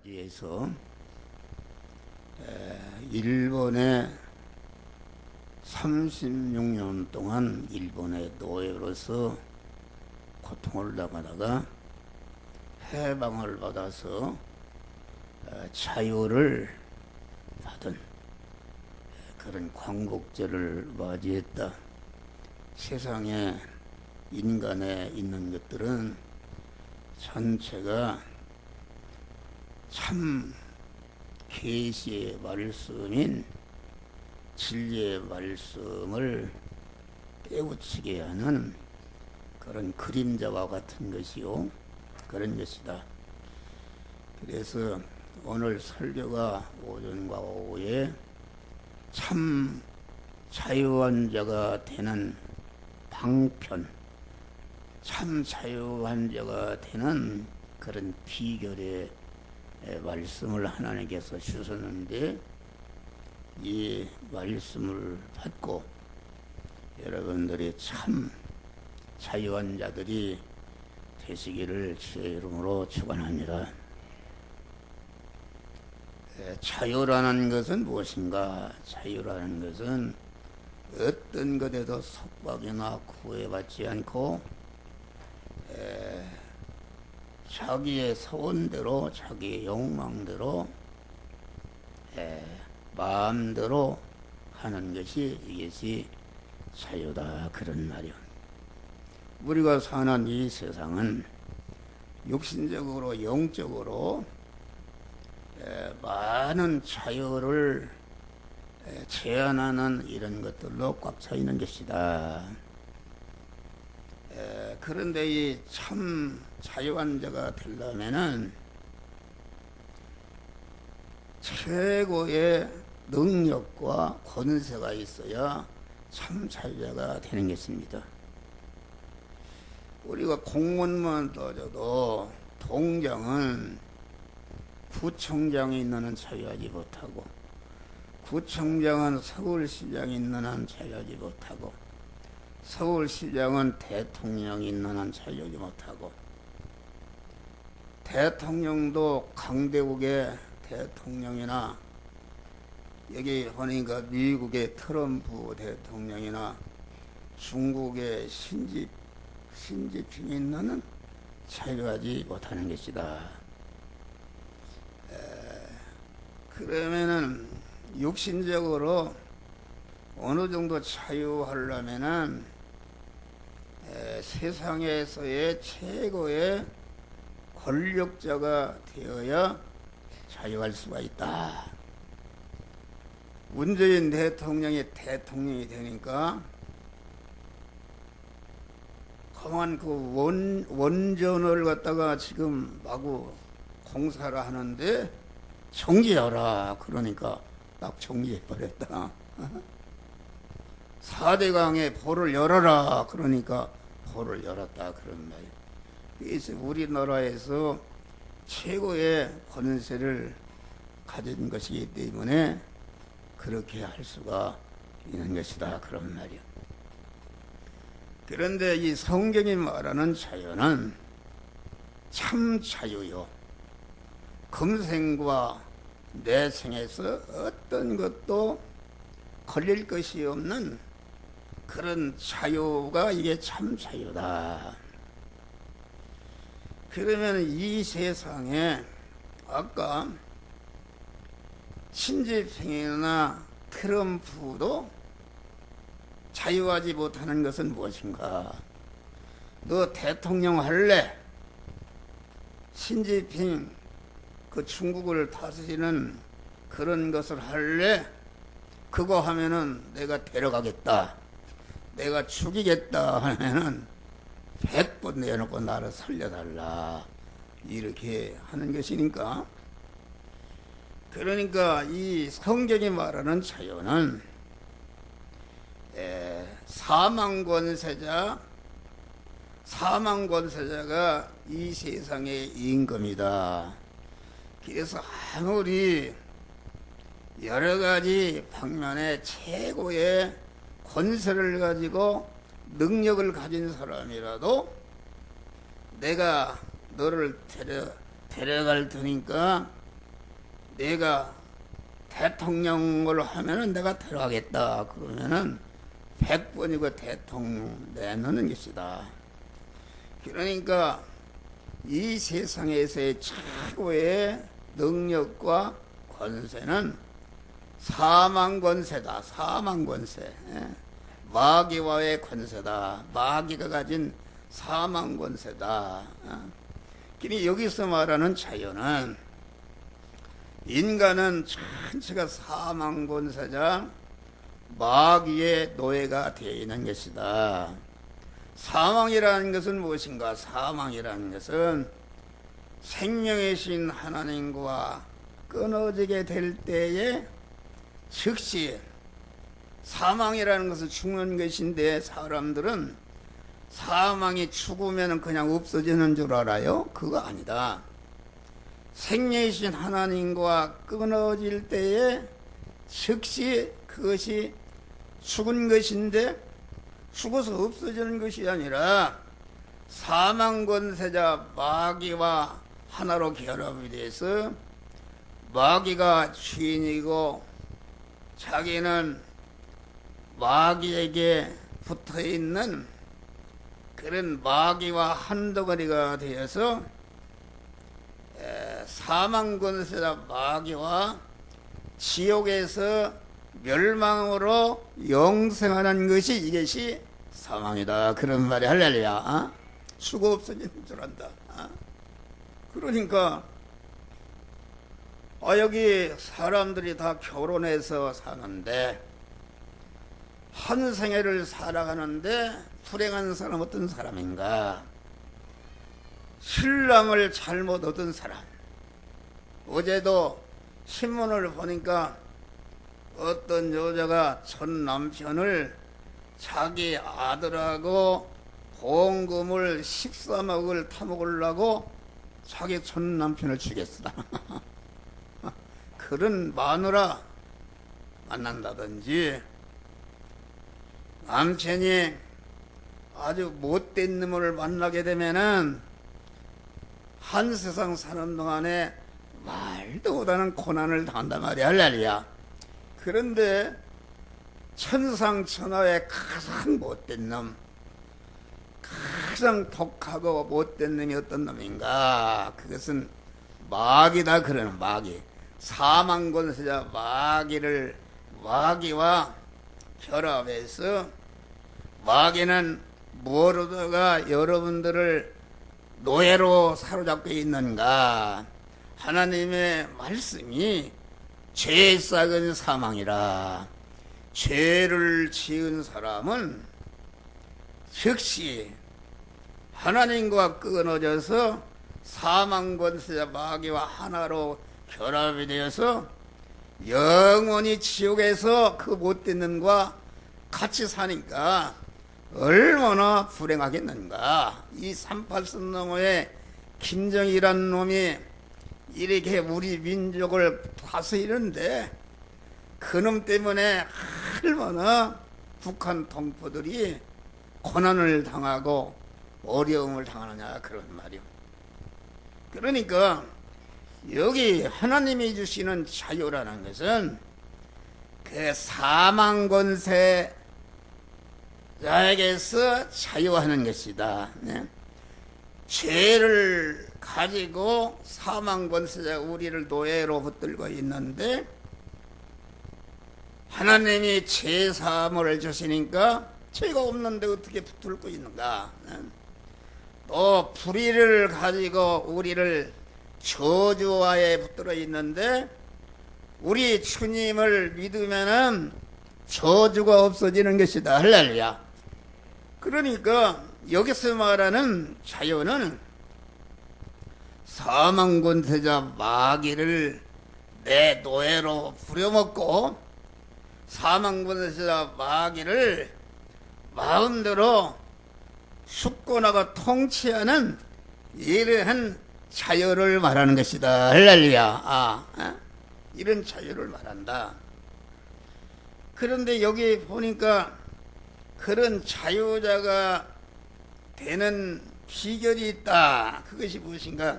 맞이해서 일본에 36년 동안 일본의 노예로서 고통을 당하다가 해방을 받아서 자유를 받은 그런 광복절을 맞이했다. 세상에 인간에 있는 것들은 전체가 참 계시의 말씀인 진리의 말씀을 깨우치게 하는 그런 그림자와 같은 것이요, 그런 것이다. 그래서 오늘 설교가 오전과 오후에 참 자유한 자가 되는 방편, 참 자유한 자가 되는 그런 비결의 말씀을 하나님께서 주셨는데, 이 말씀을 받고 여러분들이 참 자유한 자들이 되시기를 주의 이름으로 축원합니다. 자유라는 것은 무엇인가? 자유라는 것은 어떤 것에도 속박이나 구애받지 않고 자기의 소원대로, 자기의 욕망대로 마음대로 하는 것이, 이것이 자유다, 그런 말이요. 우리가 사는 이 세상은 육신적으로, 영적으로 많은 자유를 제한하는 이런 것들로 꽉 차 있는 것이다. 그런데 이 참 자유한 자가 되려면은 최고의 능력과 권세가 있어야 참 자유자가 되는 것입니다. 우리가 공무원만 따져도 동장은 구청장이 있는 한 자유하지 못하고, 구청장은 서울시장이 있는 한 자유하지 못하고, 서울시장은 대통령이 있는 한 자유하지 못하고, 대통령도 강대국의 대통령이나 여기 보니까 미국의 트럼프 대통령이나 중국의 신지핑이 있는 자유하지 못하는 것이다. 그러면은 육신적으로 어느 정도 자유하려면은 세상에서의 최고의 권력자가 되어야 자유할 수가 있다. 문재인 대통령이 대통령이 되니까 그만 그 원전을 갖다가 지금 마구 공사를 하는데 정지하라 그러니까 딱 정지해버렸다. 4대강에 보를 열어라 그러니까 보를 열었다, 그런 말이야. 그래서 우리나라에서 최고의 권세를 가진 것이기 때문에 그렇게 할 수가 있는 것이다, 그런 말이야. 그런데 이 성경이 말하는 자유는 참 자유요, 금생과 내생에서 어떤 것도 걸릴 것이 없는 그런 자유가, 이게 참 자유다. 그러면 이 세상에 아까 신지핑이나 트럼프도 자유하지 못하는 것은 무엇인가? 너 대통령 할래? 신지핑 그 중국을 다스리는 그런 것을 할래? 그거 하면은 내가 데려가겠다, 내가 죽이겠다 하면은 100번 내놓고 나를 살려달라, 이렇게 하는 것이니까. 그러니까 이 성경이 말하는 자유는 사망권세자가 이 세상의 임금이다. 그래서 아무리 여러 가지 방면의 최고의 권세를 가지고 능력을 가진 사람이라도 내가 너를 데려갈 테니까 내가 대통령을 하면은 내가 들어가겠다 그러면은 100번이고 대통령 내놓는 것이다. 그러니까 이 세상에서의 최고의 능력과 권세는 사망권세다. 사망권세. 마귀와의 권세다. 마귀가 가진 사망권세다. 그러니 여기서 말하는 자유는 인간은 전체가 사망권세자 마귀의 노예가 되어 있는 것이다. 사망이라는 것은 무엇인가? 사망이라는 것은 생명의 신 하나님과 끊어지게 될 때에 즉시 사망이라는 것은 죽는 것인데 사람들은 사망이 죽으면 그냥 없어지는 줄 알아요? 그거 아니다. 생명이신 하나님과 끊어질 때에 즉시 그것이 죽은 것인데 죽어서 없어지는 것이 아니라 사망권세자 마귀와 하나로 결합이 돼서 마귀가 주인이고 자기는 마귀에게 붙어있는 그런 마귀와 한덩어리가 되어서 사망권세자 마귀와 지옥에서 멸망으로 영생하는 것이 이것이 사망이다. 그런 말이 할렐루야. 수고 없어지는 줄 안다. 그러니까 여기 사람들이 다 결혼해서 사는데 한 생애를 살아가는데 불행한 사람 어떤 사람인가? 신랑을 잘못 얻은 사람. 어제도 신문을 보니까 어떤 여자가 전 남편을 자기 아들하고 보험금을 13억을 타먹으려고 자기 전 남편을 죽였어. 그런 마누라 만난다든지 남편이 아주 못된 놈을 만나게 되면은 한 세상 사는 동안에 말도 못하는 고난을 당한단 말이야. 할렐루야. 그런데 천상천하의 가장 못된 놈, 가장 독하고 못된 놈이 어떤 놈인가? 그것은 마귀다. 그러는 마귀. 사망권세자 마귀와 결합해서 마귀는 무엇으로다가 여러분들을 노예로 사로잡고 있는가? 하나님의 말씀이 죄 싹은 사망이라. 죄를 지은 사람은 즉시 하나님과 끊어져서 사망권세자 마귀와 하나로 결합이 되어서 영원히 지옥에서 그 못된 놈과 같이 사니까 얼마나 불행하겠는가. 이 38선 너머에 김정일이라는 놈이 이렇게 우리 민족을 다스리는데 그놈 때문에 얼마나 북한 동포들이 고난을 당하고 어려움을 당하느냐 그런 말이요. 그러니까 여기 하나님이 주시는 자유라는 것은 그 사망권세자에게서 자유하는 것이다. 네? 죄를 가지고 사망권세자가 우리를 노예로 붙들고 있는데 하나님이 죄사함을 주시니까 죄가 없는데 어떻게 붙들고 있는가? 또 불의를 가지고 우리를 저주하에 붙들어 있는데 우리 주님을 믿으면은 저주가 없어지는 것이다. 할렐루야. 그러니까 여기서 말하는 자유는 사망권세자 마귀를 내 노예로 부려먹고 사망권세자 마귀를 마음대로 숙권하고 통치하는 이러한 자유를 말하는 것이다. 할렐루야. 이런 자유를 말한다. 그런데 여기 보니까 그런 자유자가 되는 비결이 있다. 그것이 무엇인가?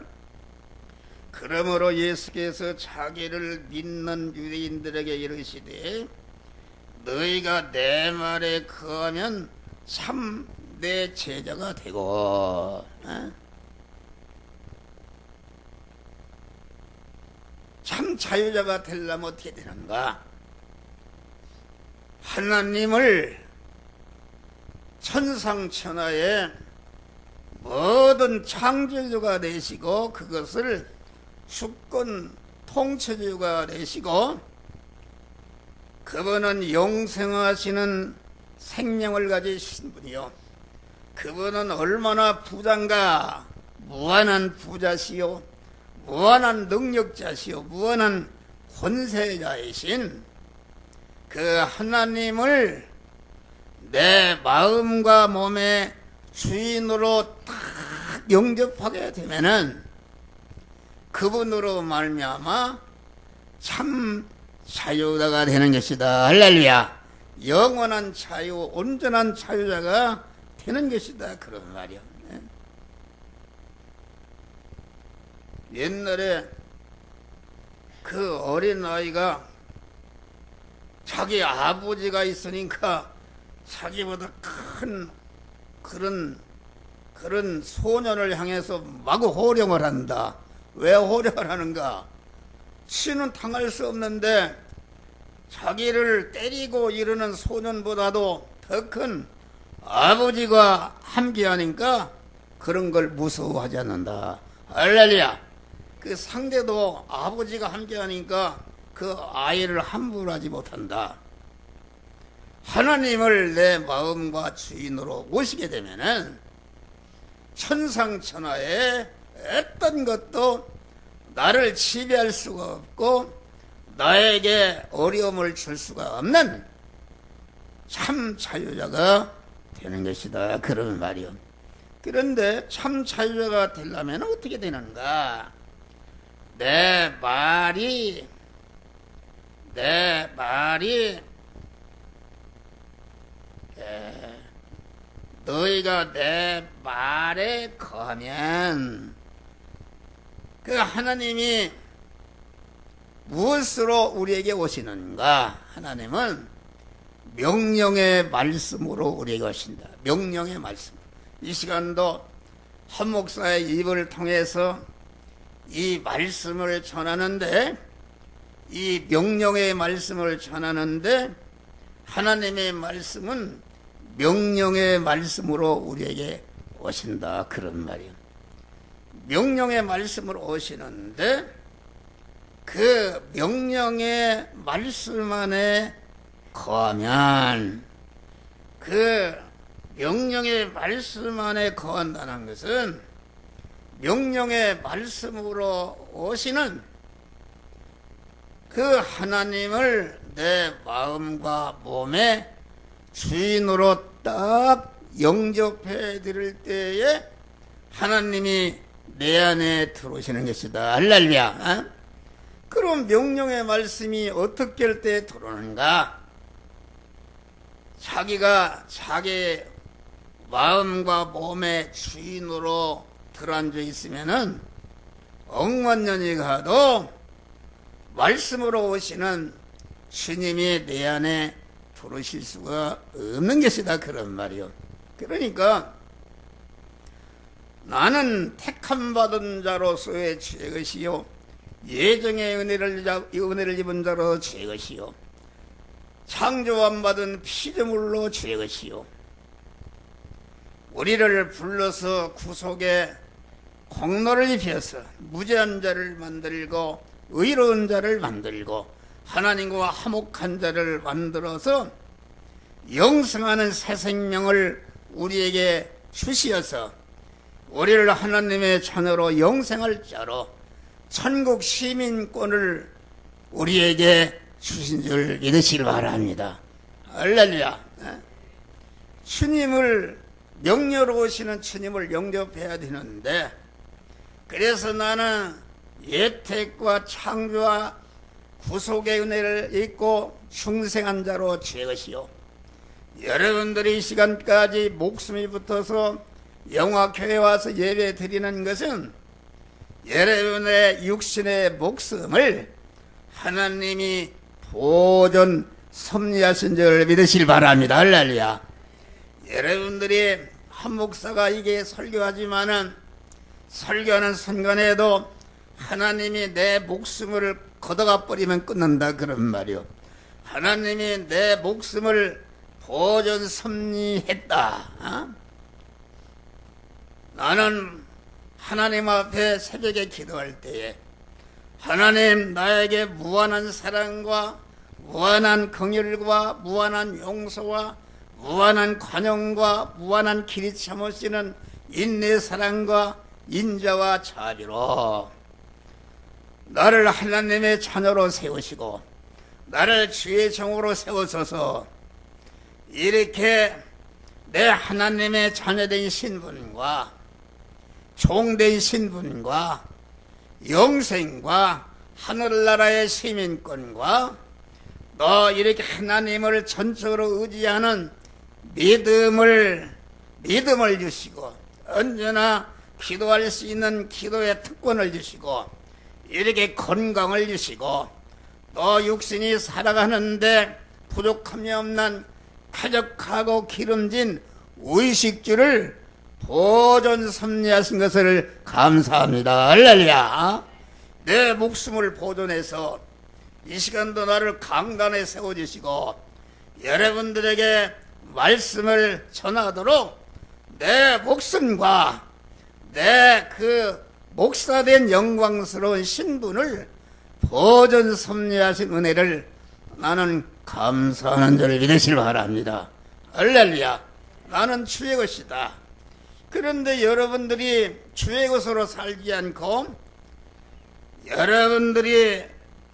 그러므로 예수께서 자기를 믿는 유대인들에게 이르시되 너희가 내 말에 거하면 참 내 제자가 되고 참 자유자가 되려면 어떻게 되는가? 하나님을 천상천하의 모든 창조주가 되시고 그것을 주권 통치주가 되시고 그분은 영생하시는 생명을 가지신 분이요 그분은 얼마나 부자인가? 무한한 부자시요 무한한 능력자시요 무한한 권세자이신 그 하나님을 내 마음과 몸의 주인으로 딱 영접하게 되면은 그분으로 말미암아 참 자유자가 되는 것이다. 할렐루야. 영원한 자유, 온전한 자유자가 되는 것이다. 그런 말이야. 옛날에 그 어린아이가 자기 아버지가 있으니까 자기보다 큰 그런 소년을 향해서 마구 호령을 한다. 왜 호령을 하는가? 치는 당할 수 없는데 자기를 때리고 이러는 소년보다도 더 큰 아버지가 함께하니까 그런 걸 무서워하지 않는다. 할렐루야. 그 상대도 아버지가 함께하니까 그 아이를 함부로 하지 못한다. 하나님을 내 마음과 주인으로 모시게 되면은 천상천하에 어떤 것도 나를 지배할 수가 없고 나에게 어려움을 줄 수가 없는 참 자유자가 되는 것이다. 그런 말이요. 그런데 참 자유자가 되려면 어떻게 되는가? 내 말이 너희가 내 말에 거하면 그 하나님이 무엇으로 우리에게 오시는가? 하나님은 명령의 말씀으로 우리에게 오신다. 명령의 말씀. 이 시간도 한 목사의 입을 통해서 이 말씀을 전하는데 이 명령의 말씀을 전하는데 하나님의 말씀은 명령의 말씀으로 우리에게 오신다. 그런 말이에요. 명령의 말씀으로 오시는데 그 명령의 말씀 안에 거하면 그 명령의 말씀 안에 거한다는 것은 명령의 말씀으로 오시는 그 하나님을 내 마음과 몸의 주인으로 딱 영접해 드릴 때에 하나님이 내 안에 들어오시는 것이다. 할렐루야. 그럼 명령의 말씀이 어떻게 할 때 들어오는가? 자기가 자기 마음과 몸의 주인으로 들어앉아 있으면은 억만년이 가도 말씀으로 오시는 주님이 내 안에 들어오실 수가 없는 것이다. 그런 말이요. 그러니까 나는 택함 받은 자로서의 죄것이요 예정의 은혜를 입은 자로 죄것이요 창조함 받은 피조물로 죄것이요 우리를 불러서 구속에 공로를 입혀서 무죄한 자를 만들고 의로운 자를 만들고 하나님과 화목한 자를 만들어서 영생하는 새 생명을 우리에게 주시어서 우리를 하나님의 자녀로 영생할 자로 천국 시민권을 우리에게 주신 줄 믿으시길 바랍니다. 할렐루야. 주님을 명료로 오시는 주님을 영접해야 되는데 그래서 나는 예택과 창조와 구속의 은혜를 입고 중생한 자로 죄것이요 여러분들이 이 시간까지 목숨이 붙어서 영화교회 와서 예배 드리는 것은 여러분의 육신의 목숨을 하나님이 보존 섭리하신 줄 믿으실 바랍니다. 할렐루야. 여러분들이 한 목사가 이게 설교하지만은 설교하는 순간에도 하나님이 내 목숨을 걷어가 버리면 끝난다 그런 말이요. 하나님이 내 목숨을 보존 섭리했다. 나는 하나님 앞에 새벽에 기도할 때에 하나님 나에게 무한한 사랑과 무한한 긍휼과 무한한 용서와 무한한 관용과 무한한 길이 참으시는 인내 사랑과 인자와 자비로 나를 하나님의 자녀로 세우시고 나를 주의 종으로 세우소서. 이렇게 내 하나님의 자녀된 신분과 종된 신분과 영생과 하늘나라의 시민권과 너 이렇게 하나님을 전적으로 의지하는 믿음을 주시고 언제나 기도할 수 있는 기도의 특권을 주시고 이렇게 건강을 주시고 또 육신이 살아가는데 부족함이 없는 쾌적하고 기름진 의식주를 보존 섭리하신 것을 감사합니다. 할렐루야. 내 목숨을 보존해서 이 시간도 나를 강단에 세워주시고 여러분들에게 말씀을 전하도록 내 목숨과 내 그 목사된 영광스러운 신분을 보존 섭리하신 은혜를 나는 감사하는 줄 믿으시기 바랍니다. 할렐루야. 나는 주의 것이다. 그런데 여러분들이 주의 것으로 살지 않고 여러분들이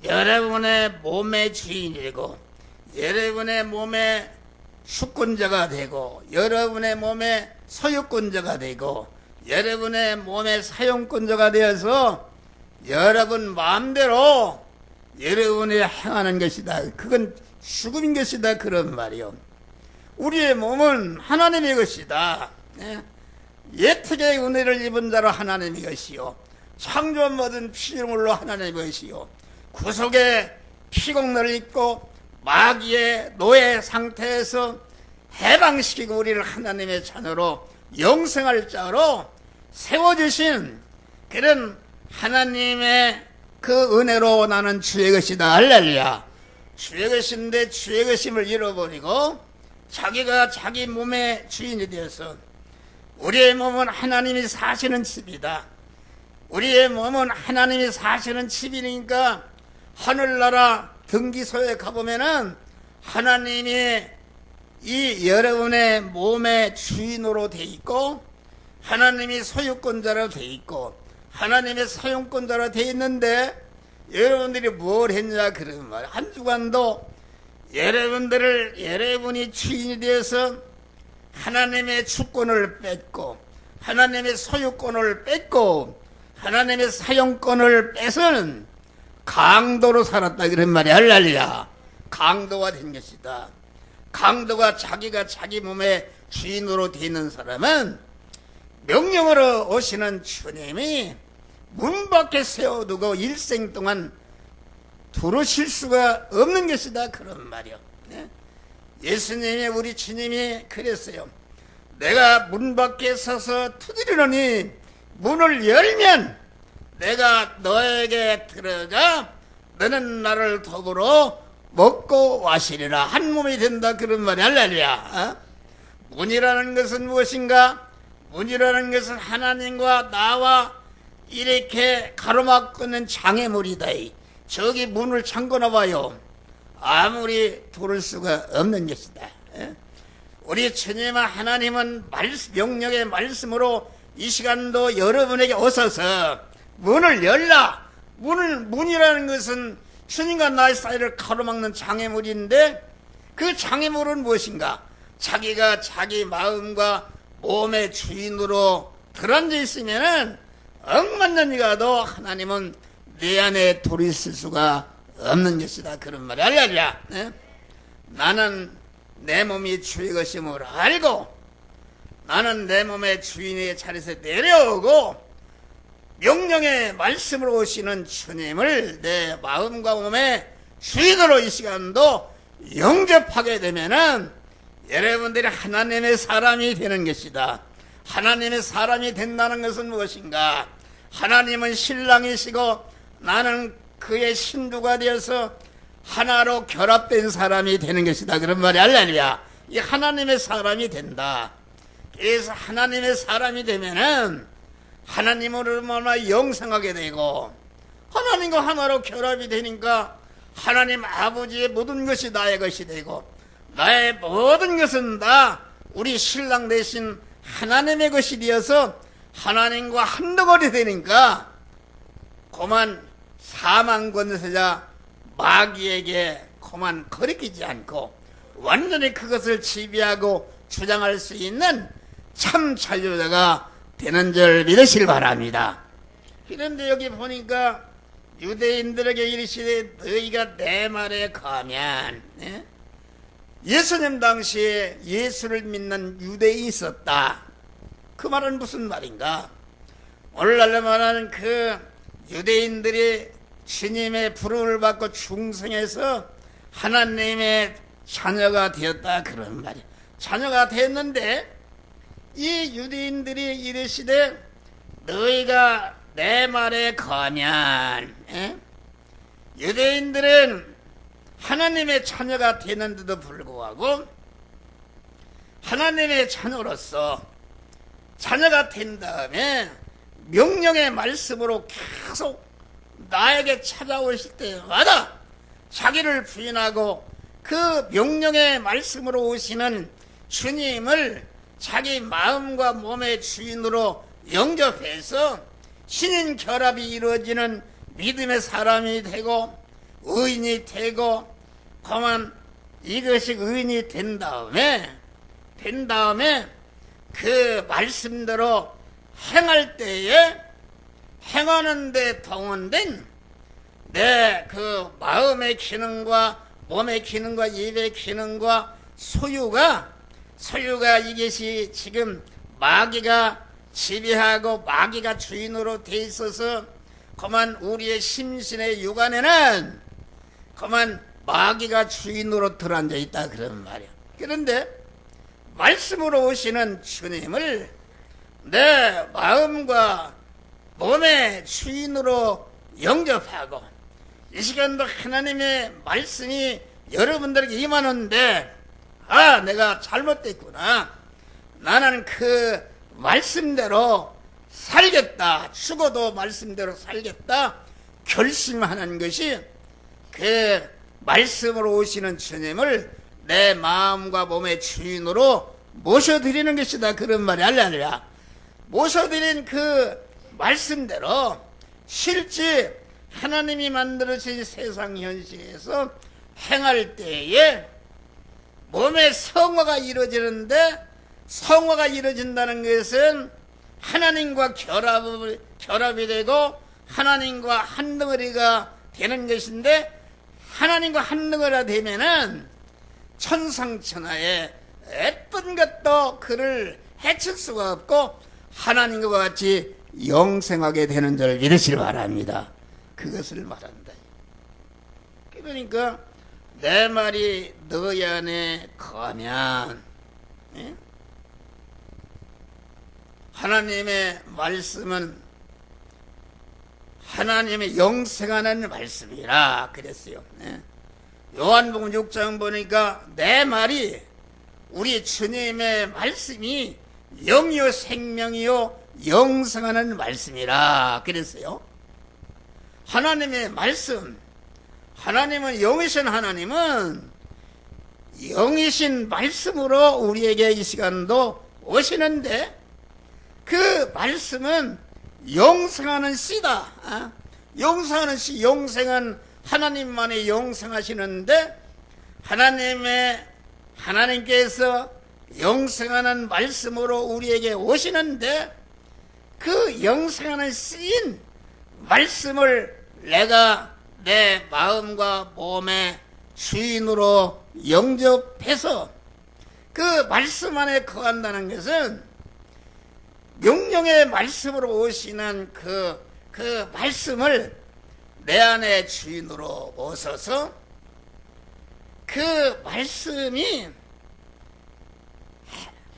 여러분의 몸의 주인이 되고 여러분의 몸의 주권자가 되고 여러분의 몸의 소유권자가 되고 여러분의 몸의 사용권자가 되어서 여러분 마음대로 여러분이 행하는 것이다. 그건 죽음인 것이다. 그런 말이요. 우리의 몸은 하나님의 것이다. 예특의 은혜를 입은 자로 하나님의 것이요 창조 모든 피조물로 하나님의 것이요 구속의 피공로를 입고 마귀의 노예 상태에서 해방시키고 우리를 하나님의 자녀로 영생할 자로 세워주신 그런 하나님의 그 은혜로 나는 주의 것이다. 할렐루야. 주의 것인데 주의 것임을 잃어버리고 자기가 자기 몸의 주인이 되어서 우리의 몸은 하나님이 사시는 집이다. 우리의 몸은 하나님이 사시는 집이니까 하늘나라 등기소에 가보면은 하나님이 이 여러분의 몸의 주인으로 돼 있고 하나님이 소유권자로 돼 있고 하나님의 사용권자로 돼 있는데 여러분들이 뭘 했냐 그런 말. 한 주간도 여러분이 주인이 되어서 하나님의 주권을 뺏고 하나님의 소유권을 뺏고 하나님의 사용권을 뺏은 강도로 살았다 그런 말이 할렐루야. 강도가 된 것이다. 강도가 자기가 자기 몸의 주인으로 되어 있는 사람은 명령으로 오시는 주님이 문 밖에 세워두고 일생 동안 들어오실 수가 없는 것이다 그런 말이요. 예수님이 우리 주님이 그랬어요. 내가 문 밖에 서서 두드리노니 문을 열면 내가 너에게 들어가 너는 나를 더불어 먹고 마시리라. 한 몸이 된다 그런 말이 할렐루야. 문이라는 것은 무엇인가? 문이라는 것은 하나님과 나와 이렇게 가로막고 있는 장애물이다. 저기 문을 잠궈놔 봐요. 아무리 들을 수가 없는 것이다. 우리 주님은 하나님은 명령의 말씀으로 이 시간도 여러분에게 오셔서 문을 열라. 문이라는 것은 주님과 나의 사이를 가로막는 장애물인데 그 장애물은 무엇인가? 자기가 자기 마음과 몸의 주인으로 들어앉아 있으면은 억만년이 가도 하나님은 내 안에 들어있을 수가 없는 것이다 그런 말이 할렐루야. 나는 내 몸이 주의 것임을 알고 나는 내 몸의 주인의 자리에서 내려오고 명령의 말씀으로 오시는 주님을 내 마음과 몸의 주인으로 이 시간도 영접하게 되면은 여러분들이 하나님의 사람이 되는 것이다. 하나님의 사람이 된다는 것은 무엇인가? 하나님은 신랑이시고 나는 그의 신부가 되어서 하나로 결합된 사람이 되는 것이다. 그런 말이 할렐루야. 이 하나님의 사람이 된다. 그래서 하나님의 사람이 되면은 하나님으로 영생하게 되고 하나님과 하나로 결합이 되니까 하나님 아버지의 모든 것이 나의 것이 되고 나의 모든 것은 다 우리 신랑 대신 하나님의 것이 되어서 하나님과 한 덩어리 되니까 그만 사망 권세자 마귀에게 그만 거리끼지 않고 완전히 그것을 지배하고 주장할 수 있는 참 자유자가 되는 줄 믿으시길 바랍니다. 그런데 여기 보니까 유대인들에게 이르시되 너희가 내 말에 거하면, 예수님 당시에 예수를 믿는 유대인이 있었다. 그 말은 무슨 말인가? 오늘날로 말하는 그 유대인들이 주님의 부름을 받고 중생해서 하나님의 자녀가 되었다, 그런 말이야. 자녀가 됐는데 이 유대인들이 이르시되 너희가 내 말에 거하면, 유대인들은 하나님의 자녀가 되는데도 불구하고 하나님의 자녀로서 자녀가 된 다음에 명령의 말씀으로 계속 나에게 찾아오실 때마다 자기를 부인하고 그 명령의 말씀으로 오시는 주님을 자기 마음과 몸의 주인으로 영접해서 신인 결합이 이루어지는 믿음의 사람이 되고 의인이 되고 그만 이것이 의인이 된 다음에 그 말씀대로 행할 때에 행하는 데 동원된 내 그 마음의 기능과 몸의 기능과 입의 기능과 소유가 이것이 지금 마귀가 지배하고 마귀가 주인으로 돼 있어서 그만 우리의 심신의 육안에는 그만 마귀가 주인으로 들어앉아 있다, 그런 말이야. 그런데 말씀으로 오시는 주님을 내 마음과 몸의 주인으로 영접하고 이 시간도 하나님의 말씀이 여러분들에게 임하는데 내가 잘못됐구나, 나는 그 말씀대로 살겠다, 죽어도 말씀대로 살겠다 결심하는 것이 그 말씀으로 오시는 주님을 내 마음과 몸의 주인으로 모셔드리는 것이다, 그런 말이 할렐루야. 모셔드린 그 말씀대로 실제 하나님이 만들어진 세상 현실에서 행할 때에 몸의 성화가 이루어지는데, 성화가 이루어진다는 것은 하나님과 결합이 되고 하나님과 한 덩어리가 되는 것인데, 하나님과 한 덩어리가 되면은 천상천하에 어떤 것도 그를 해칠 수가 없고 하나님과 같이 영생하게 되는 줄 믿으시길 바랍니다. 그것을 말한다. 그러니까 내 말이 너희 안에 거하면, 하나님의 말씀은 하나님의 영생하는 말씀이라 그랬어요. 요한복음 6장 보니까 내 말이, 우리 주님의 말씀이 영이요 생명이요 영생하는 말씀이라 그랬어요. 하나님의 말씀, 하나님은 영이신 하나님은 영이신 말씀으로 우리에게 이 시간도 오시는데 그 말씀은 영생하는 씨다. 영생하는 씨, 영생은 하나님만이 영생하시는데 하나님께서 영생하는 말씀으로 우리에게 오시는데 그 영생하는 씨인 말씀을 내가 내 마음과 몸의 주인으로 영접해서 그 말씀 안에 거한다는 것은 명령의 말씀으로 오시는 그 그 말씀을 내 안에 주인으로 모셔서 그 말씀이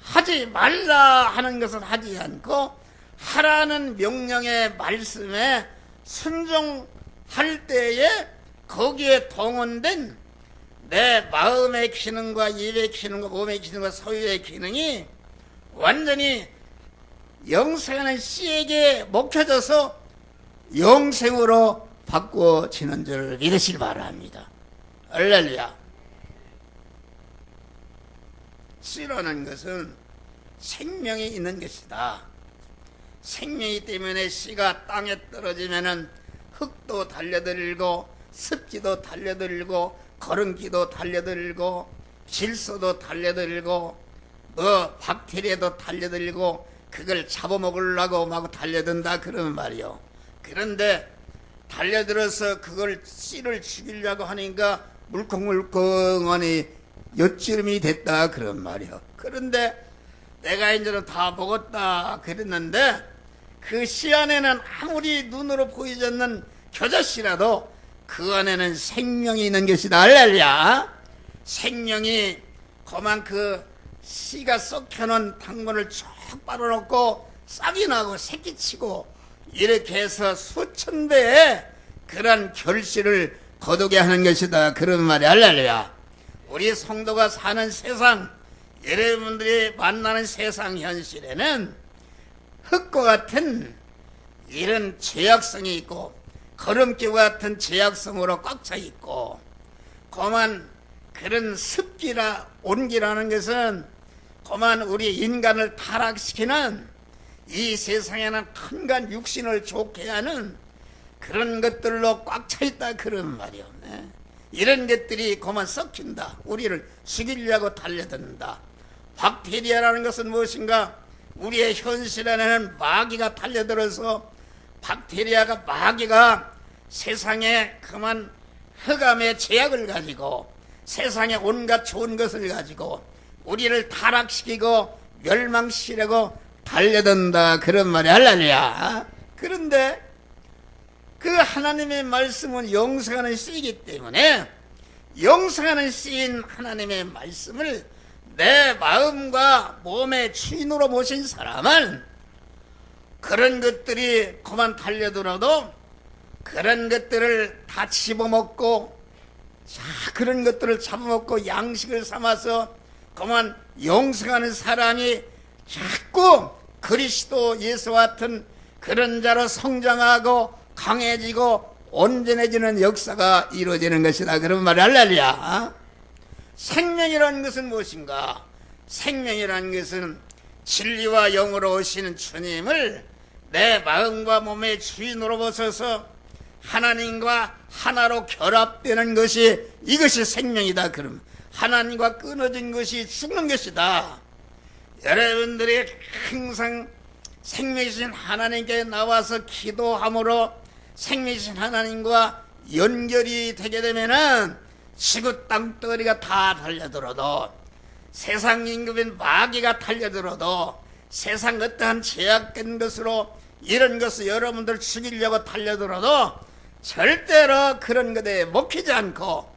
하지 말라 하는 것은 하지 않고 하라는 명령의 말씀에 순종할 때에 거기에 동원된 내 마음의 기능과 입의 기능과 몸의 기능과 소유의 기능이 완전히 영생하는 씨에게 먹혀져서 영생으로 바꿔지는 줄 믿으시기 바랍니다. 할렐루야. 씨라는 것은 생명이 있는 것이다. 생명이 때문에 씨가 땅에 떨어지면은 흙도 달려들고 습기도 달려들고 거름기도 달려들고 질소도 달려들고 박테리아도 달려들고 그걸 잡아먹으려고 막 달려든다 그런 말이요. 그런데 달려들어서 그걸 씨를 죽이려고 하니까 물컹물컹하니 엿지름이 됐다 그런 말이요. 그런데 내가 이제는 다 먹었다 그랬는데 그 씨 안에는 아무리 눈으로 보이지 않는 겨자씨라도 그 안에는 생명이 있는 것이다. 할렐루야. 생명이 그만 그 씨가 썩혀놓은 당분을 쭉 빨아놓고 싹이 나고 새끼치고 이렇게 해서 수천 배의 그런 결실을 거두게 하는 것이다 그런 말이. 할렐루야. 우리 성도가 사는 세상, 여러분들이 만나는 세상 현실에는 흙과 같은 이런 죄악성이 있고 거름기와 같은 죄악성으로 꽉 차 있고 그만 그런 습기라 온기라는 것은 그만 우리 인간을 타락시키는 이 세상에는 큰간 육신을 좋게 하는 그런 것들로 꽉 차 있다 그런 말이요. 네. 이런 것들이 그만 썩힌다. 우리를 죽이려고 달려든다. 박테리아라는 것은 무엇인가? 우리의 현실 안에는 마귀가 달려들어서 마귀가 세상에 그만 흑암의 죄악을 가지고 세상에 온갖 좋은 것을 가지고 우리를 타락시키고 멸망시키려고 달려든다 그런 말이. 할렐루야. 그런데 그 하나님의 말씀은 영생하는 씨이기 때문에 영생하는 씨인 하나님의 말씀을 내 마음과 몸의 주인으로 모신 사람은 그런 것들이 그만 달려들어도 그런 것들을 다 집어먹고 그런 것들을 잡아먹고 양식을 삼아서 그만 영생하는 사람이 자꾸 그리스도 예수와 같은 그런 자로 성장하고 강해지고 온전해지는 역사가 이루어지는 것이다 그런 말이. 할렐루야. 생명이라는 것은 무엇인가? 생명이라는 것은 진리와 영으로 오시는 주님을 내 마음과 몸의 주인으로 모셔서 하나님과 하나로 결합되는 것이 이것이 생명이다. 그럼 하나님과 끊어진 것이 죽는 것이다. 여러분들이 항상 생명이신 하나님께 나와서 기도함으로 생명이신 하나님과 연결이 되게 되면은 지구 땅덩어리가 다 달려들어도 세상 임금인 마귀가 달려들어도 세상 어떠한 제약된 것으로 이런 것을 여러분들 죽이려고 달려들어도 절대로 그런 것에 먹히지 않고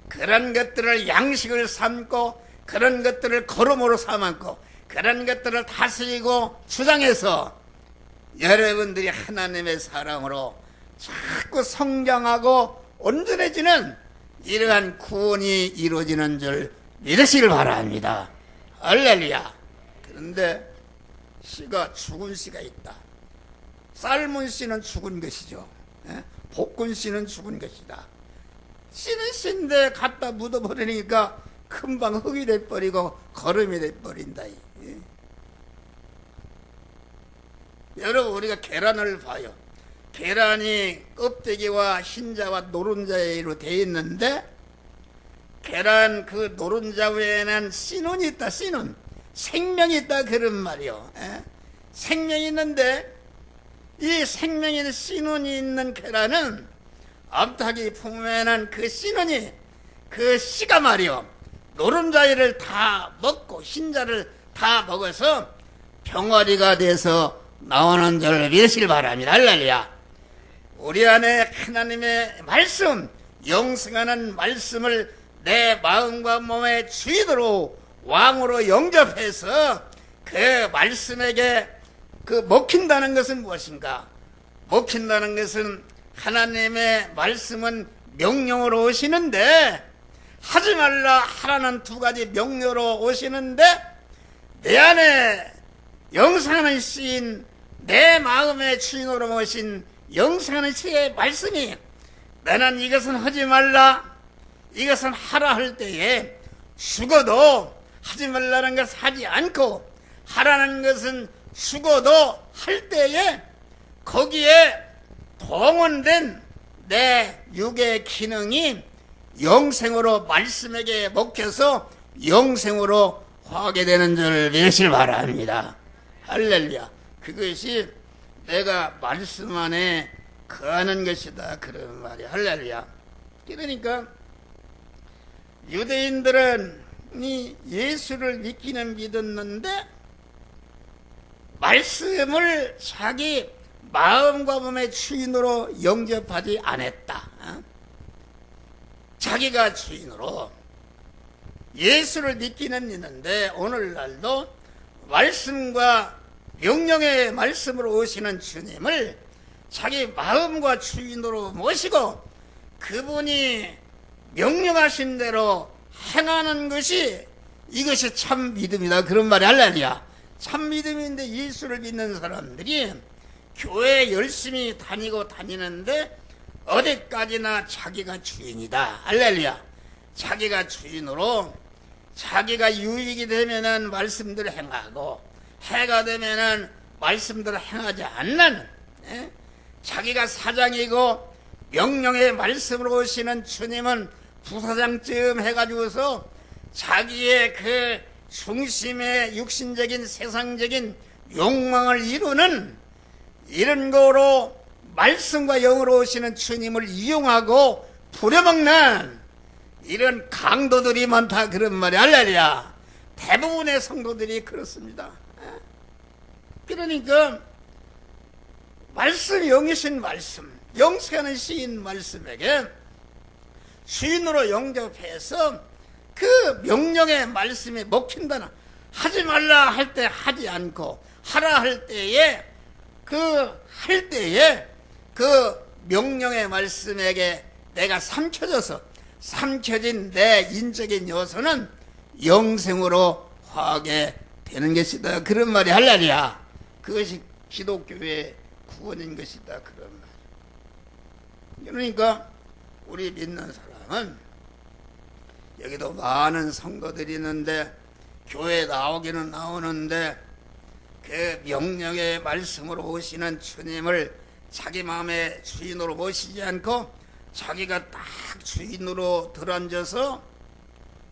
그런 것들을 양식을 삼고 그런 것들을 걸음으로 삼았고 그런 것들을 다스리고 주장해서 여러분들이 하나님의 사랑으로 자꾸 성장하고 온전해지는 이러한 구원이 이루어지는 줄 믿으시길 바랍니다. 할렐루야. 그런데 씨가 죽은 씨가 있다. 삶은 씨는 죽은 것이죠. 볶은 씨는 죽은 것이다. 씨는 씨인데 갖다 묻어버리니까 금방 흙이 돼버리고 거름이 돼버린다. 여러분 우리가 계란을 봐요. 계란이 껍데기와 흰자와 노른자로 되어 있는데 계란 그 노른자 위에는 씨눈이 있다. 씨눈 생명이 있다 그런 말이요. 생명이 있는데 이 생명이 있는 씨눈이 있는 계란은 암탉이 품에는 그 씨눈이 그 씨가 말이요 노른자를 다 먹고 흰자를 다 먹어서 병아리가 돼서 나오는 줄 믿으시길 바랍니다. 할렐루야. 우리 안에 하나님의 말씀, 영생하는 말씀을 내 마음과 몸의 주인으로 왕으로 영접해서 그 말씀에게 먹힌다는 것은 무엇인가? 먹힌다는 것은 하나님의 말씀은 명령으로 오시는데 하지 말라 하라는 두 가지 명령으로 오시는데 내 안에 영생하는 시인 내 마음의 주인으로 모신 영생하는 시의 말씀이 나는 이것은 하지 말라 이것은 하라 할 때에 죽어도 하지 말라는 것을 하지 않고 하라는 것은 죽어도 할 때에 거기에 동원된 내 육의 기능이 영생으로 말씀에게 먹혀서 영생으로 화하게 되는 줄 믿으시길 바랍니다. 할렐루야. 그것이 내가 말씀 안에 거하는 것이다. 그런 말이야. 할렐루야. 그러니까 유대인들은 이 예수를 믿었는데 말씀을 자기 마음과 몸의 주인으로 영접하지 않았다. 자기가 주인으로 예수를 믿기는 있는데 오늘날도 말씀과 명령의 말씀으로 오시는 주님을 자기 마음과 주인으로 모시고 그분이 명령하신 대로 행하는 것이 이것이 참 믿음이다. 그런 말이 할렐루야. 참 믿음인데 예수를 믿는 사람들이 교회 열심히 다니는데 어디까지나 자기가 주인이다. 할렐루야. 자기가 주인으로 자기가 유익이 되면은 말씀대로 행하고 해가 되면은 말씀대로 행하지 않는 자기가 사장이고 명령의 말씀으로 오시는 주님은 부사장쯤 해가지고서 자기의 그 중심의 육신적인 세상적인 욕망을 이루는 이런 거로 말씀과 영으로 오시는 주님을 이용하고 부려먹는 이런 강도들이 많다. 그런 말이 할렐루야. 대부분의 성도들이 그렇습니다. 그러니까 말씀, 영이신 말씀, 영생하는 시인 말씀에게 주인으로 영접해서 그 명령의 말씀이 먹힌다는 하지 말라 할 때 하지 않고 하라 할 때에 그 명령의 말씀에게 내가 삼켜진 내 인적인 요소는 영생으로 화하게 되는 것이다. 그런 말이 할렐루야. 그것이 기독교의 구원인 것이다. 그런 말. 그러니까 우리 믿는 사람은 여기도 많은 성도들이 있는데 교회에 나오기는 나오는데 그 명령의 말씀으로 오시는 주님을 자기 마음의 주인으로 모시지 않고 자기가 딱 주인으로 들어앉아서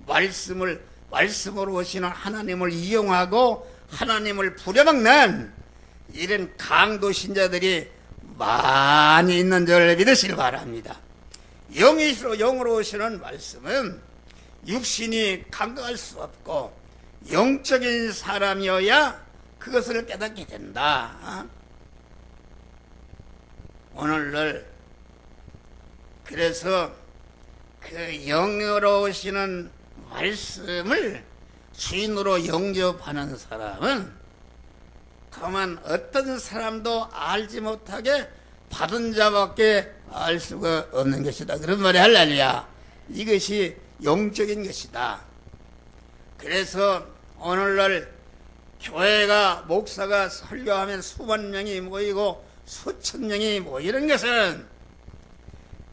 말씀으로 오시는 하나님을 이용하고 하나님을 부려먹는 이런 강도 신자들이 많이 있는 줄 믿으시길 바랍니다. 영으로 오시는 말씀은 육신이 감당할 수 없고 영적인 사람이어야 그것을 깨닫게 된다. 오늘날 그래서 그 영으로 오시는 말씀을 주인으로 영접하는 사람은 가만 어떤 사람도 알지 못하게 받은 자밖에 알 수가 없는 것이다. 그런 말이 할렐루야. 이것이 영적인 것이다. 그래서 오늘날 교회가 목사가 설교하면 수만 명이 모이고 수천 명이 모이는 것은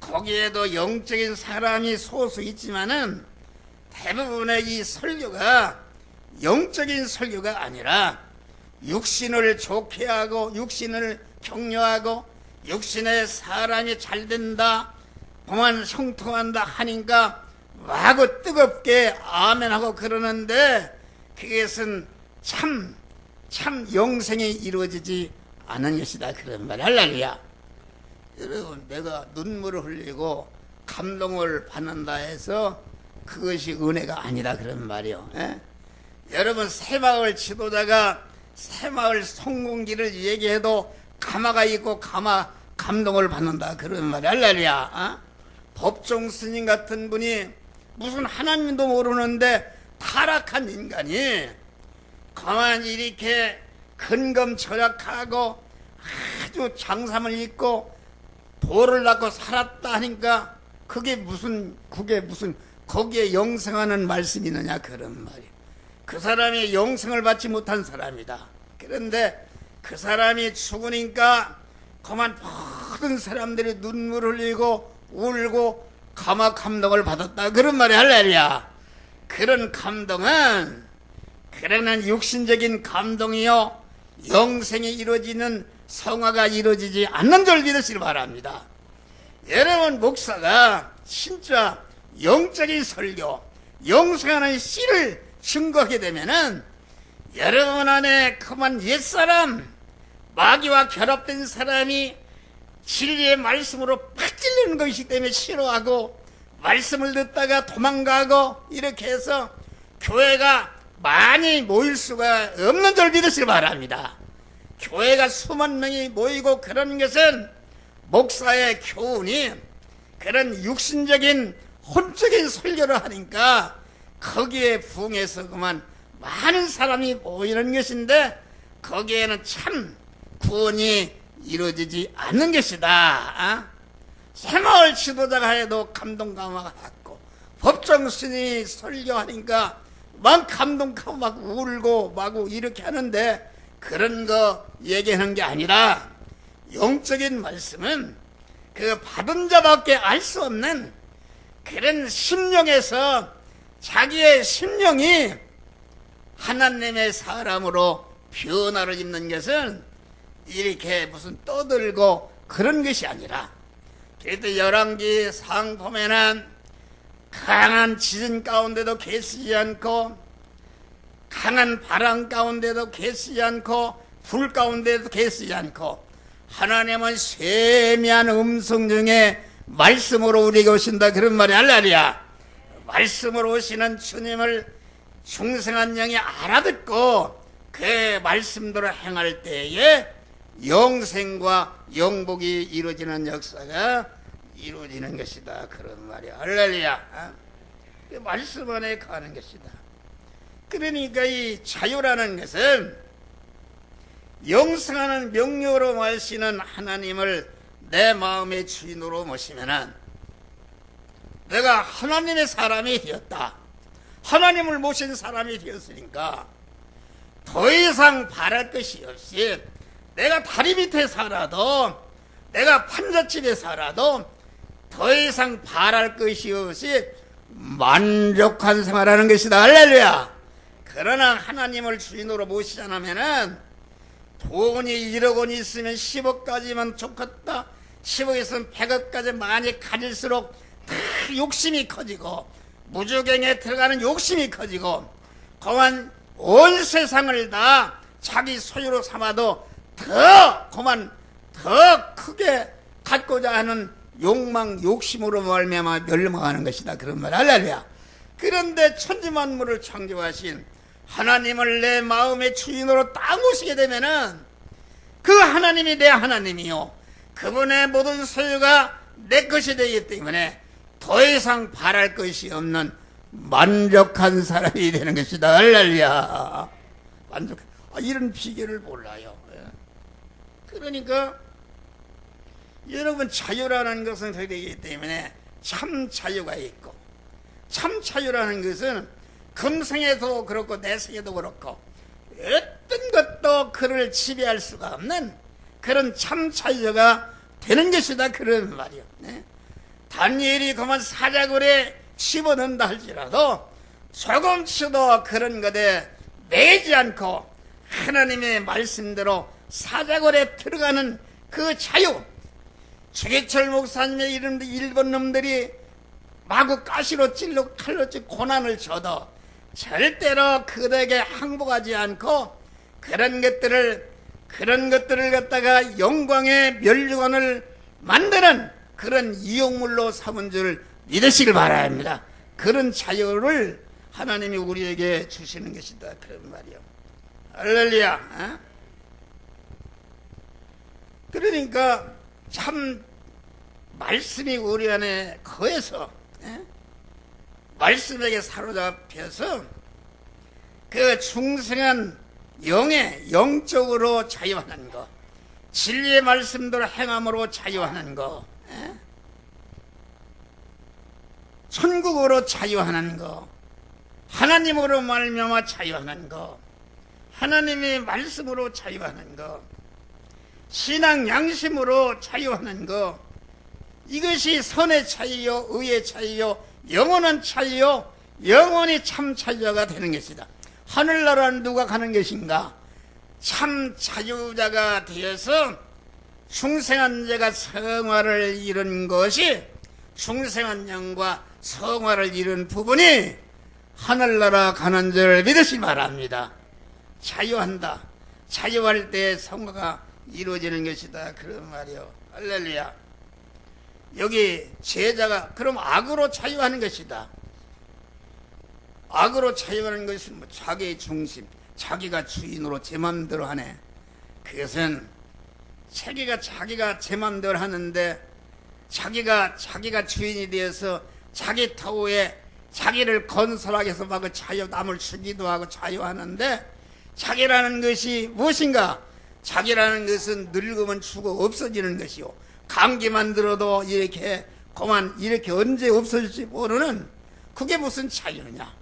거기에도 영적인 사람이 소수 있지만은 대부분의 이 설교가 영적인 설교가 아니라 육신을 좋게 하고 육신을 격려하고 육신의 사람이 잘 된다 그만 형통한다 하니까 마구 뜨겁게 아멘하고 그러는데 그것은 참 영생이 이루어지지 않은 것이다. 그런 말 할렐루야. 여러분 내가 눈물을 흘리고 감동을 받는다 해서 그것이 은혜가 아니다. 그런 말이요. 여러분 새마을 지도자가 새마을 성공기를 얘기해도 가마가 있고 가마 감동을 받는다 그런 말이야. 할렐루야. 어? 법종 스님 같은 분이 무슨 하나님도 모르는데 타락한 인간이 가만히 이렇게 근검절약하고 아주 장삼을 입고 도를 닦고 살았다 하니까 그게 무슨 거기에 영생하는 말씀이 있느냐 그런 말이에요. 그 사람이 영생을 받지 못한 사람이다. 그런데 그 사람이 죽으니까 그만 모든 사람들이 눈물을 흘리고 울고 감동을 받았다 그런 말이 할렐루야. 그런 감동은 그러는 육신적인 감동이요 영생이 이루어지는 성화가 이루어지지 않는 줄 믿으시길 바랍니다. 여러분 목사가 진짜 영적인 설교 영생하는 씨를 증거하게 되면은 여러분 안에 그만 옛사람 마귀와 결합된 사람이 진리의 말씀으로 팍 찔리는 것이기 때문에 싫어하고 말씀을 듣다가 도망가고 이렇게 해서 교회가 많이 모일 수가 없는 줄 믿으시기 바랍니다. 교회가 수만 명이 모이고 그런 것은 목사의 교훈이 그런 육신적인 혼적인 설교를 하니까 거기에 부응해서 그만 많은 사람이 모이는 것인데 거기에는 참 구원이 이루어지지 않는 것이다. 새마을 지도자가 해도 감동감화가 받고 법정 스님이 설교하니까 막 감동하고 막 울고 막 이렇게 하는데 그런 거 얘기하는 게 아니라 영적인 말씀은 그 받은 자밖에 알 수 없는 그런 심령에서 자기의 심령이 하나님의 사람으로 변화를 입는 것은 이렇게 무슨 떠들고 그런 것이 아니라 그래도 열왕기 상 보면은 강한 지진 가운데도 계시지 않고 강한 바람 가운데도 계시지 않고 불 가운데도 계시지 않고 하나님은 세미한 음성 중에 말씀으로 우리에게 오신다 그런 말이 할렐루야. 말씀으로 오시는 주님을 중생한 영이 알아듣고 그 말씀대로 행할 때에 영생과 영복이 이루어지는 역사가 이루어지는 것이다 그런 말이야. 할렐루야. 그 말씀 안에 가는 것이다. 그러니까 이 자유라는 것은 영생하는 명령으로 모시는 하나님을 내 마음의 주인으로 모시면은 내가 하나님의 사람이 되었다. 하나님을 모신 사람이 되었으니까 더 이상 바랄 것이 없이 내가 다리 밑에 살아도 내가 판잣집에 살아도 더 이상 바랄 것이 없이 만족한 생활하는 것이다. 할렐루야. 그러나 하나님을 주인으로 모시지 않으면은 돈이 1억 원 있으면 10억까지만 좋겠다. 10억 있으면 100억까지 많이 가질수록 다 욕심이 커지고 무주경에 들어가는 욕심이 커지고 그만 온 세상을 다 자기 소유로 삼아도 더 크게 갖고자 하는 욕망 욕심으로 말미암아 멸망하는 것이다 그런 말. 할렐루야. 그런데 천지만물을 창조하신 하나님을 내 마음의 주인으로 딱 모시게 되면은 그 하나님이 내 하나님이요 그분의 모든 소유가 내 것이 되기 때문에 더 이상 바랄 것이 없는 만족한 사람이 되는 것이다. 할렐루야. 만족. 이런 비결을 몰라요. 그러니까 여러분 자유라는 것은 되기 때문에 참 자유가 있고 참 자유라는 것은 금생에도 그렇고 내생에도 그렇고 어떤 것도 그를 지배할 수가 없는 그런 참 자유가 되는 것이다 그런 말이요. 다니엘이 그만 사자굴에 집어넣는다 할지라도 조금씩도 그런 것에 매지 않고 하나님의 말씀대로 사자굴에 들어가는 그 자유. 최계철 목사님의 이런 일본 놈들이 마구 가시로 찔러 칼로 찔러 고난을 줘도 절대로 그들에게 항복하지 않고 그런 것들을 갖다가 영광의 멸류관을 만드는 그런 이용물로 삼은 줄 믿으시길 바랍니다. 그런 자유를 하나님이 우리에게 주시는 것이다 그런 말이요. 할렐루야. 그러니까 참 말씀이 우리 안에 거해서 말씀에게 사로잡혀서 그 중생한 영적으로 자유하는 것, 진리의 말씀대로 행함으로 자유하는 것, 천국으로 자유하는 것, 하나님으로 말미암아 자유하는 것, 하나님의 말씀으로 자유하는 것, 신앙 양심으로 자유하는 것, 이것이 선의 차이요, 의의 차이요, 영원한 차이요, 영원히 참 자유자가 되는 것이다. 하늘나라는 누가 가는 것인가? 참 자유자가 되어서 중생한 자가 성화를 이룬 것이, 중생한 영과 성화를 이룬 부분이 하늘나라 가는 줄 믿으시 바랍니다. 자유한다. 자유할 때 성화가 이루어지는 것이다. 그런 말이요. 할렐루야. 여기 제자가 그럼 악으로 자유하는 것이다. 악으로 자유하는 것은 뭐 자기의 중심, 자기가 주인으로 제 맘대로 하네. 그것은 자기가 제 맘대로 하는데 자기가 주인이 되어서 자기 터에 자기를 건설하게 해서 막 남을 죽이도 하고 자유하는데, 자기라는 것이 무엇인가? 자기라는 것은 늙으면 죽어 없어지는 것이요, 감기만 들어도 이렇게 언제 없어질지 모르는, 그게 무슨 자유냐?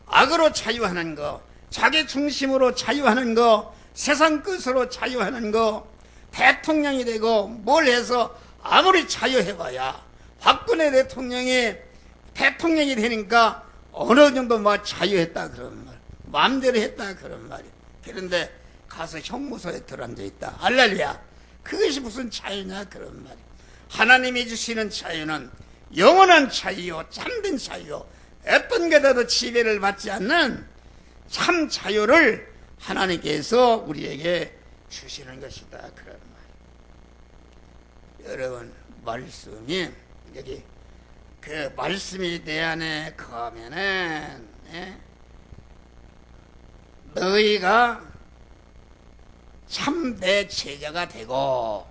악으로 자유하는 거, 자기 중심으로 자유하는 거, 세상 끝으로 자유하는 거, 대통령이 되고 뭘 해서 아무리 자유해봐야 박근혜 대통령이 되니까 어느 정도 막 자유했다 그런 말, 마음대로 했다 그런 말이. 그런데 가서 형무소에 들어앉아 있다. 할렐루야. 그것이 무슨 자유냐 그런 말이. 하나님이 주시는 자유는 영원한 자유요, 참된 자유요, 어떤 게라도 지배를 받지 않는 참 자유를 하나님께서 우리에게 주시는 것이다 그런 말. 여러분, 말씀이 여기 그 말씀이 내 안에 거하면은 너희가 참 내 제자가 되고,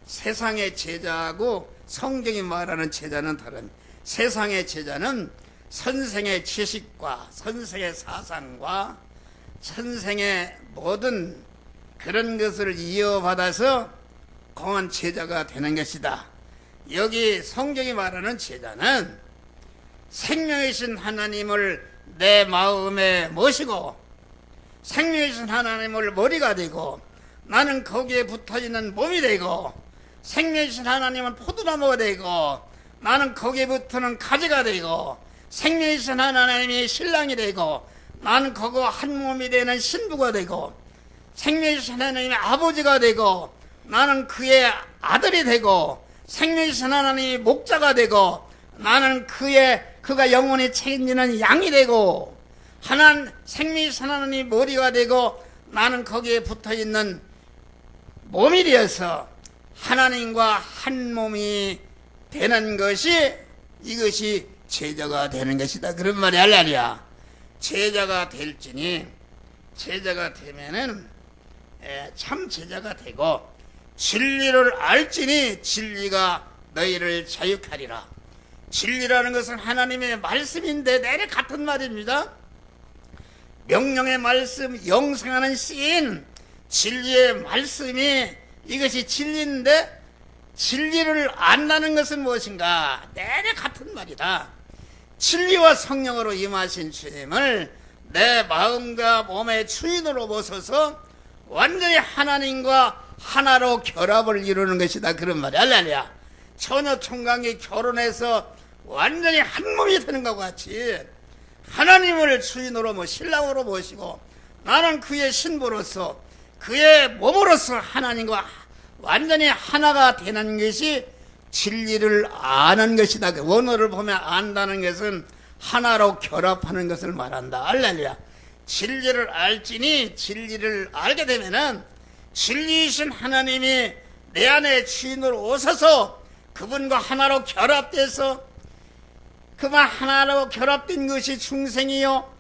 세상의 제자하고 성경이 말하는 제자는 다른, 세상의 제자는 선생의 지식과 선생의 사상과 선생의 모든 그런 것을 이어받아서 공한 제자가 되는 것이다. 여기 성경이 말하는 제자는 생명이신 하나님을 내 마음에 모시고 생명이신 하나님을 머리가 되고 나는 거기에 붙어있는 몸이 되고, 생명이신 하나님은 포도나무가 되고 나는 거기에 붙는 가지가 되고, 생명이신 하나님이 신랑이 되고 나는 거기와 한 몸이 되는 신부가 되고, 생명이신 하나님의 아버지가 되고 나는 그의 아들이 되고, 생명이신 하나님이 목자가 되고 나는 그가 영원히 책임지는 양이 되고, 생명이신 하나님이 머리가 되고 나는 거기에 붙어있는 몸이 되어서 하나님과 한 몸이 되는 것이, 이것이 제자가 되는 것이다 그런 말이. 할렐루야. 제자가 될지니, 제자가 되면은 참 제자가 되고, 진리를 알지니 진리가 너희를 자유하리라. 진리라는 것은 하나님의 말씀인데 내내 같은 말입니다. 명령의 말씀, 영생하는 씨인 진리의 말씀이, 이것이 진리인데 진리를 안다는 것은 무엇인가? 내내 같은 말이다. 진리와 성령으로 임하신 주님을 내 마음과 몸의 주인으로 모셔서 완전히 하나님과 하나로 결합을 이루는 것이다 그런 말이야. 할렐루야. 처녀 총각이 결혼해서 완전히 한 몸이 되는 것과 같이 하나님을 주인으로 신랑으로 모시고 나는 그의 신부로서 그의 몸으로서 하나님과 완전히 하나가 되는 것이 진리를 아는 것이다. 원어를 보면 안다는 것은 하나로 결합하는 것을 말한다. 할렐루야. 진리를 알지니, 진리를 알게 되면은 진리이신 하나님이 내 안에 주인으로 오셔서 그분과 하나로 결합돼서, 그만 하나로 결합된 것이 중생이요,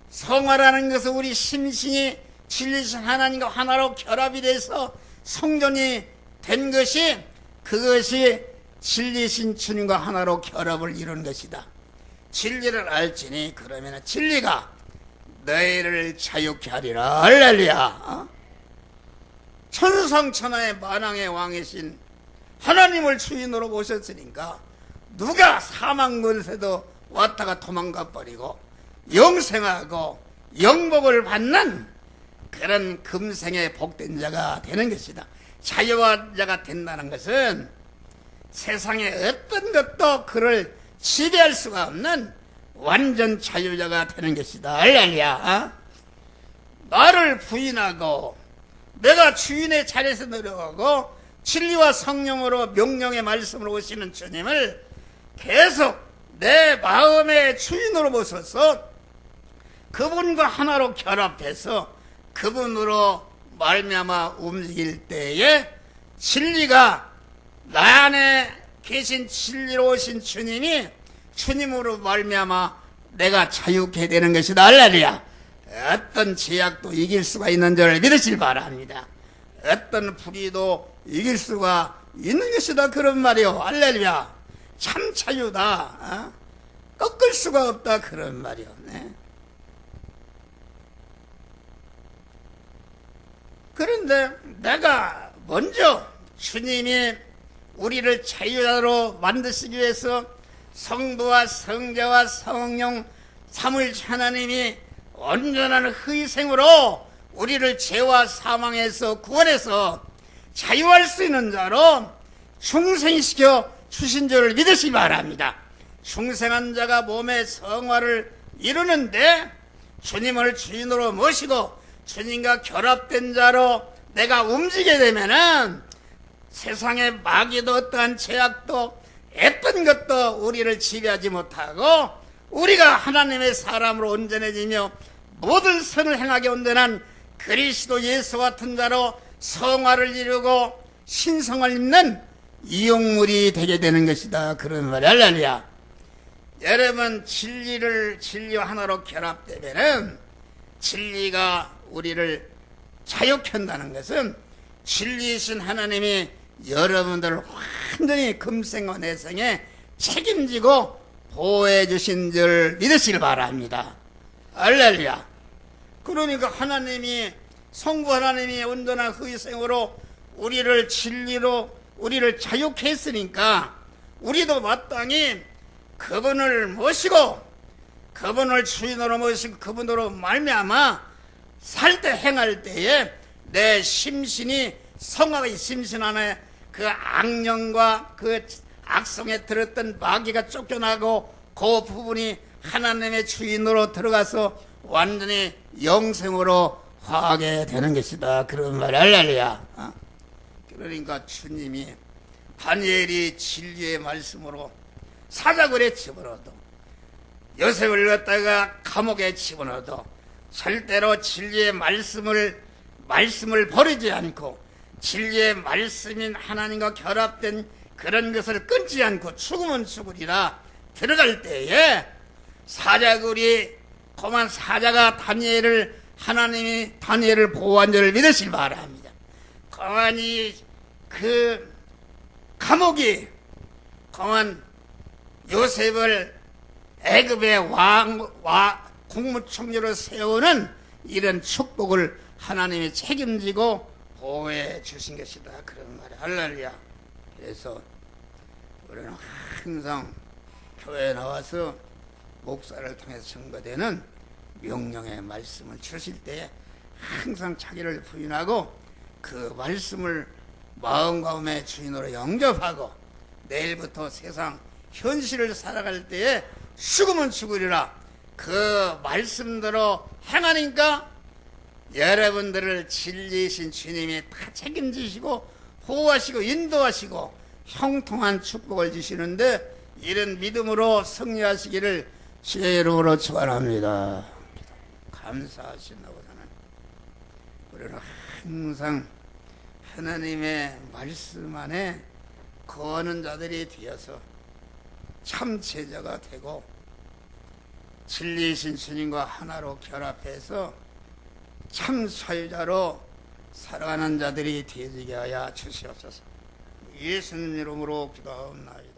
성화라는 것은 우리 심신이 진리이신 하나님과 하나로 결합이 돼서 성전이 된 것이 그것이 진리신 주님과 하나로 결합을 이룬 것이다. 진리를 알지니 그러면 진리가 너희를 자유케 하리라. 할렐루야. 천상천하의 만왕의 왕이신 하나님을 주인으로 모셨으니까 누가 사망 권세도 왔다가 도망가 버리고 영생하고 영복을 받는 그런 금생의 복된 자가 되는 것이다. 자유한 자가 된다는 것은 세상에 어떤 것도 그를 지배할 수가 없는 완전 자유자가 되는 것이다. 할렐루야. 나를 부인하고 내가 주인의 자리에서 내려가고 진리와 성령으로 명령의 말씀으로 오시는 주님을 계속 내 마음의 주인으로 모셔서 그분과 하나로 결합해서 그분으로 말미암아 움직일 때에 진리가 나 안에 계신 진리로 오신 주님이 주님으로 말미암아 내가 자유케 되는 것이다. 할렐루야. 어떤 제약도 이길 수가 있는 줄 믿으실 바랍니다. 어떤 불의도 이길 수가 있는 것이다. 그런 말이요. 할렐루야. 참 자유다. 꺾을 수가 없다. 그런 말이요. 네. 그런데 내가 먼저 주님이 우리를 자유자로 만드시기 위해서 성부와 성자와 성령 삼위일체 하나님이 온전한 희생으로 우리를 죄와 사망에서 구원해서 자유할 수 있는 자로 중생시켜 주신 줄을 믿으시기 바랍니다. 중생한 자가 몸의 성화를 이루는데 주님을 주인으로 모시고 주님과 결합된 자로 내가 움직이게 되면은 세상의 마귀도 어떠한 제약도 어떤 것도 우리를 지배하지 못하고 우리가 하나님의 사람으로 온전해지며 모든 선을 행하게 온전한 그리스도 예수 같은 자로 성화를 이루고 신성을 입는 이용물이 되게 되는 것이다. 그런 말이 할렐루야. 여러분 진리와 하나로 결합되면은 진리가 우리를 자유케 한다는 것은 진리이신 하나님이 여러분들을 완전히 금생과 내생에 책임지고 보호해 주신 줄 믿으시길 바랍니다. 할렐루야. 그러니까 하나님이 성부 하나님이 온전한 희생으로 우리를 진리로 우리를 자유케 했으니까 우리도 마땅히 그분을 모시고 그분을 주인으로 모시고 그분으로 말미암아 살 때 행할 때에 내 심신이 성악의 심신 안에 그 악령과 그 악성에 들었던 마귀가 쫓겨나고 그 부분이 하나님의 주인으로 들어가서 완전히 영생으로 화하게 되는 것이다. 그런 말 할렐루야. 그러니까 주님이 다니엘이 진리의 말씀으로 사자굴에 집어넣어도 요셉을 갖다가 감옥에 집어넣어도 절대로 진리의 말씀을 버리지 않고 진리의 말씀인 하나님과 결합된 그런 것을 끊지 않고 죽으면 죽으리라 들어갈 때에 사자굴이 그만 사자가 하나님이 다니엘을 보호한 줄을 믿으실 바랍니다. 그만이 그 감옥이 그만 요셉을 애굽의 국무총리로 세우는 이런 축복을 하나님이 책임지고 보호해 주신 것이다. 그런 말이야. 할렐루야. 그래서 우리는 항상 교회에 나와서 목사를 통해서 증거되는 명령의 말씀을 주실 때 항상 자기를 부인하고 그 말씀을 마음과 마음의 주인으로 영접하고 내일부터 세상 현실을 살아갈 때에 죽으면 죽으리라 그 말씀대로 행하니까 여러분들을 진리이신 주님이 다 책임지시고 보호하시고 인도하시고 형통한 축복을 주시는데 이런 믿음으로 승리하시기를 주의 이름으로 축원합니다. 감사하신다고 하는 우리는 항상 하나님의 말씀 안에 거하는 자들이 되어서 참 제자가 되고 진리이신 주님과 하나로 결합해서 참 사유자로 살아가는 자들이 되게 하여 주시옵소서. 예수님 이름으로 기도하옵나이다.